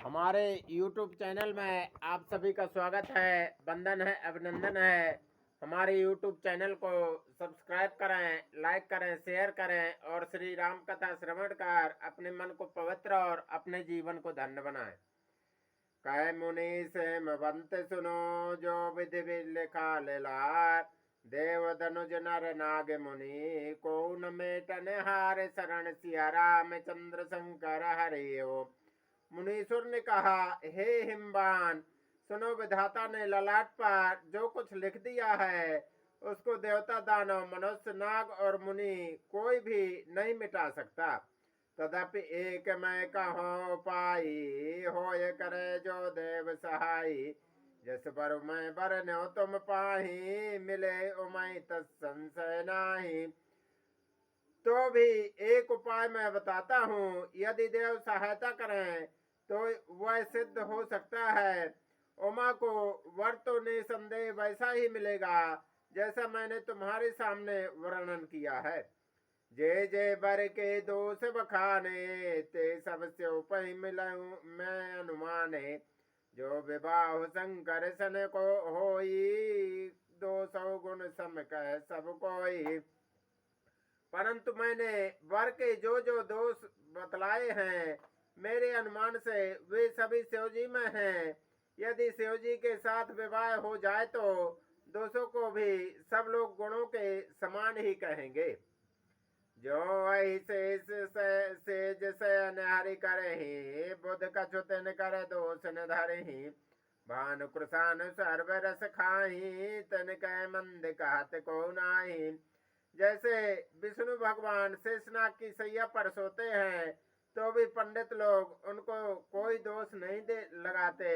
हमारे YouTube channel में आप सभी का स्वागत है, वंदन है, अभिनंदन है। हमारे YouTube चैनल को सब्सक्राइब करें, लाइक करें, शेयर करें और श्री राम कथा श्रवण कर अपने मन को पवित्र और अपने जीवन को धन्य बनाएं। कह मुनि से मवंत सुनो जो विधि लिखा लेलार, देव धनुज नर नाग मुनि को न मेटन हार शरण सिया रामचंद्र शंकर हरि ओम। मुनीश्वर ने कहा, हे हिमवान, सुनो, विधाता ने ललाट पर जो कुछ लिख दिया है उसको देवता, दानव, मनुष्य, नाग और मुनि कोई भी नहीं मिटा सकता। तदपि एक मैं कहो पाई, होय करे जो देव सहाई। जस बर मैं बर न्यो तुम पाही, मिले उमय तत्संशय नाही। तो भी एक उपाय मैं बताता हूँ, यदि देव सहायता करें तो वह सिद्ध हो सकता है। उमा को वर तो निसंदेह वैसा ही मिलेगा जैसा मैंने तुम्हारे सामने वर्णन किया है। जे जे बर के दोष बखाने, ते सब से उपहि मिलऊं मैं अनुमाने। जो विवाह शंकर सन को होई, 200 गुण सम कह सब कोई। परंतु मैंने वर के जो जो दोष बतलाए हैं, मेरे अनुमान से वे सभी शिवजी में हैं। यदि शिवजी के साथ विवाह हो जाए तो दोषों को भी सब लोग गुणों के समान ही कहेंगे। जो ऐसे सेज से हरि करही, बुध कछुतन कर दोष न धरही। भानु कृषान सर्व रस खाही, तन कह मंद कहत को नाही। जैसे विष्णु भगवान शेषनाग की सैया पर सोते हैं तो भी पंडित लोग उनको कोई दोष नहीं दे लगाते।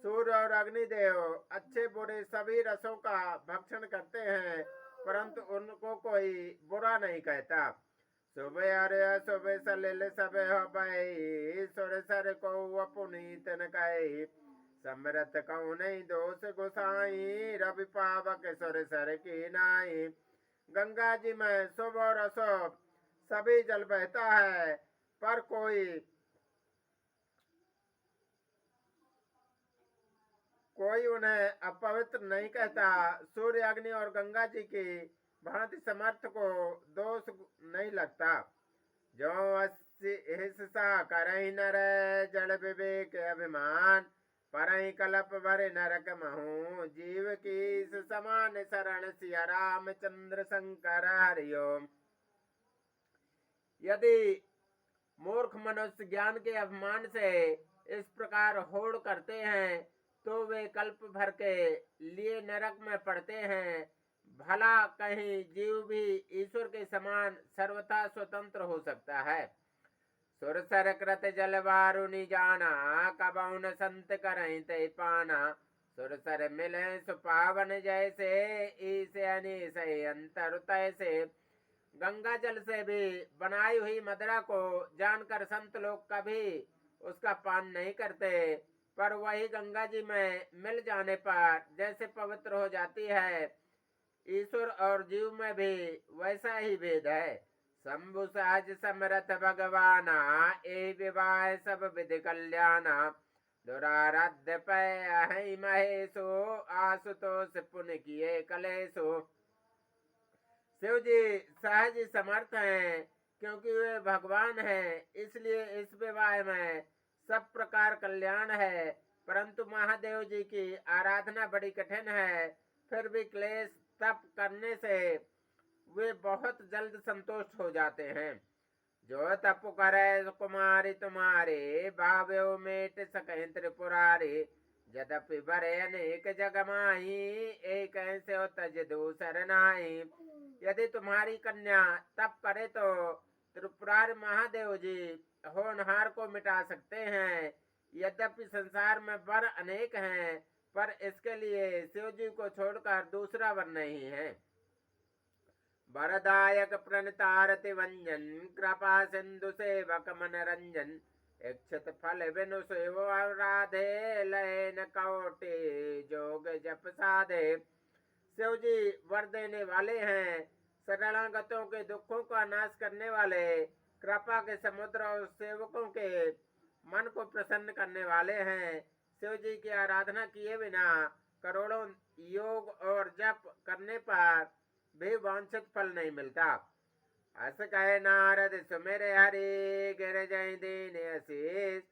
सूर्य और अग्निदेव अच्छे बुरे सभी रसों का भक्षण करते हैं, परंतु उनको कोई बुरा नहीं कहता। सुबह अरे सुबह सलिल सब हो, सुर सर को पुनीत न कहे। समरथ कौ नहीं दोष गुसाई, रवि पावक सुर सर की नाई। गंगा जी में शुभ और अशुभ सभी जल बहता है, पर कोई उन्हें अपवित्र नहीं कहता। सूर्य, अग्नि और गंगा जी की भांति समर्थ को दोष नहीं लगता। जो हिस्सा करही नर, जड़ विवेक अभिमान। परही कलप भरे नरक महू, जीव की समान शरण सिया रामचंद्र शंकर हरिओम। यदि मूर्ख मनुष्य ज्ञान के अभिमान से इस प्रकार होड़ करते हैं तो वे कल्प भर के लिए नरक में पड़ते हैं। भला कहीं जीव भी ईश्वर के समान सर्वथा स्वतंत्र हो सकता है। सुर सर कृत जल वारुनि जाना, कबउन संत करहि ते पाना। सुर सर मिले सुपावन जैसे, ईसे अनीस अंतर तैसे। गंगा जल से भी बनाई हुई मदिरा को जानकर संत लोग कभी उसका पान नहीं करते, पर वही गंगा जी में मिल जाने पर जैसे पवित्र हो जाती है। ईश्वर और जीव में भी वैसा ही भेद है। शंभु सहज समरथ भगवाना, ए विवाह सब विधि कल्याणा। दुराराध्य पै महेशो, आशुतोष पुण्य किए कलेशो। शिव जी सहज समर्थ हैं, क्योंकि वे भगवान हैं, इसलिए इस विवाह में सब प्रकार कल्याण है। परंतु महादेव जी की आराधना बड़ी कठिन है, फिर भी क्लेश तप करने से वे बहुत जल्द संतुष्ट हो जाते हैं। जो तप करे कुमारी तुम्हारे, भाव्यो मेट सकें त्रिपुरारी। यद्यपि बरे अनेक जग माही, एक ऐसे तज दूसर नाही। यदि तुम्हारी कन्या तप करे तो त्रिपुरारी महादेव जी होनहार को मिटा सकते हैं। यद्यपि संसार में वर अनेक हैं, पर इसके लिए शिव जी को छोड़कर दूसरा वर नहीं है। वरदायक प्रणतारति वंजन, कृपा सिंधु सेवक मनरंजन। इच्छित फल बिनु सेव राधे, लय न कोटि जोग जप साधे। शिव जी वर देने वाले हैं, शरणागतों के दुखों का नाश करने वाले, कृपा के समुद्र और सेवकों के मन को प्रसन्न करने वाले हैं। शिव जी की आराधना किए बिना करोड़ों योग और जप करने पर भी वांछित फल नहीं मिलता। अस कहे नारद सुमेरे हरि गिर जय दीन आशीष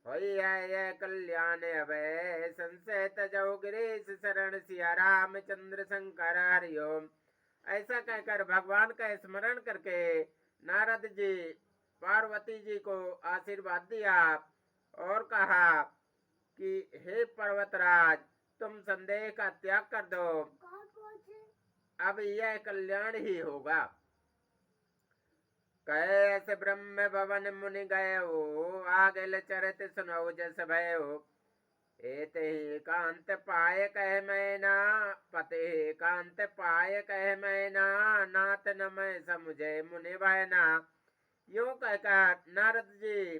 होई है कल्याण अभय संशय तजो गिरीश शरण सिया रामचंद्र शंकर हरिओम। ऐसा कहकर भगवान का स्मरण करके नारद जी पार्वती जी को आशीर्वाद दिया और कहा कि हे पर्वतराज, तुम संदेह का त्याग कर दो, अब यह कल्याण ही होगा। कैसे ब्रह्म भवन मुनि गए हो आगे चरित सुनो जस भयो एते ही कांत पाए कह मैना पते कांत पाए कह मैना नाथ न मैं समुझे मुनि बहना। यूं कहकर नारद जी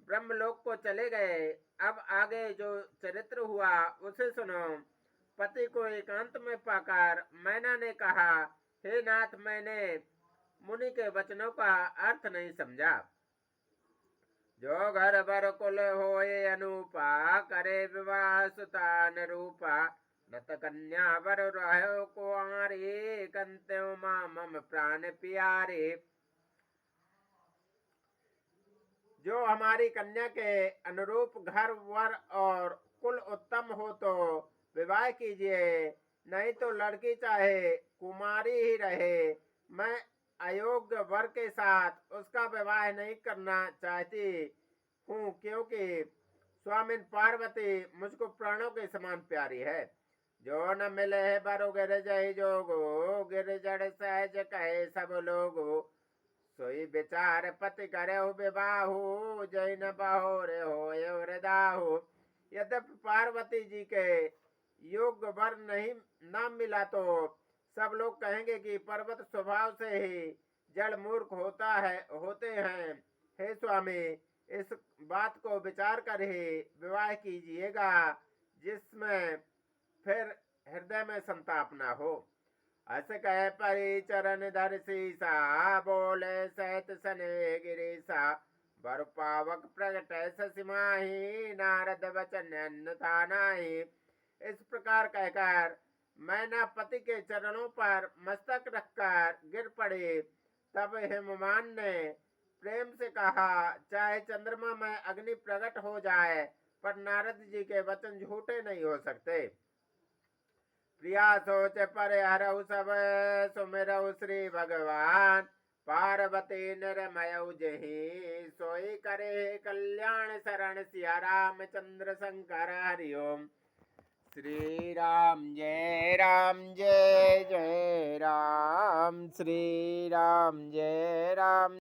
ब्रह्मलोक को चले गए। अब आगे जो चरित्र हुआ उसे सुनो। पति को एकांत में पाकर मैना ने कहा, हे नाथ, मैंने मुनि के वचनों का अर्थ नहीं समझा। जो घर बर कुल होए अनूपा करे विवाह सुतान रूपा नत कन्या वर रहो कुआरे कंत्यो मां मम प्राण प्यारे। जो हमारी कन्या के अनुरूप घर वर और कुल उत्तम हो तो विवाह कीजिए, नहीं तो लड़की चाहे कुमारी ही रहे। मैं अयोग्य वर के साथ उसका विवाह नहीं करना चाहती हूँ, क्योंकि स्वामिन पार्वती मुझको प्राणों के समान प्यारी है। जो न मिले है बरो गिर जय जोगो गिर जड़ सहज कहे सब लोगो सोई विचार पति करे विवाहो जय न बहोरे हो हृदाहो। यद्यपि पार्वती जी के योग्य वर नहीं न मिला तो सब लोग कहेंगे कि पर्वत स्वभाव से ही जड़ मूर्ख होते हैं। हे स्वामी, इस बात को विचार कर ही विवाह कीजिएगा, जिसमें फिर हृदय में संताप न हो। अस कह परि चरण धर सीसा बोले सहित सने गिरीसा वर पावक प्रगट ससिमाही नारद वचन अन्यथा नाही। इस प्रकार कहकर मैना पति के चरणों पर मस्तक रखकर गिर पड़ी। तब हेममान ने प्रेम से कहा, चाहे चंद्रमा में अग्नि प्रकट हो जाए पर नारद जी के वचन झूठे नहीं हो सकते। प्रिया सोच पर हरऊ सब सुमिरऊ श्री भगवान पार्वती निर्मयऊ जही सोई करे कल्याण शरण सिया रामचंद्र शंकर हरिओम। श्री राम जय राम जय जय राम, श्री राम जय राम।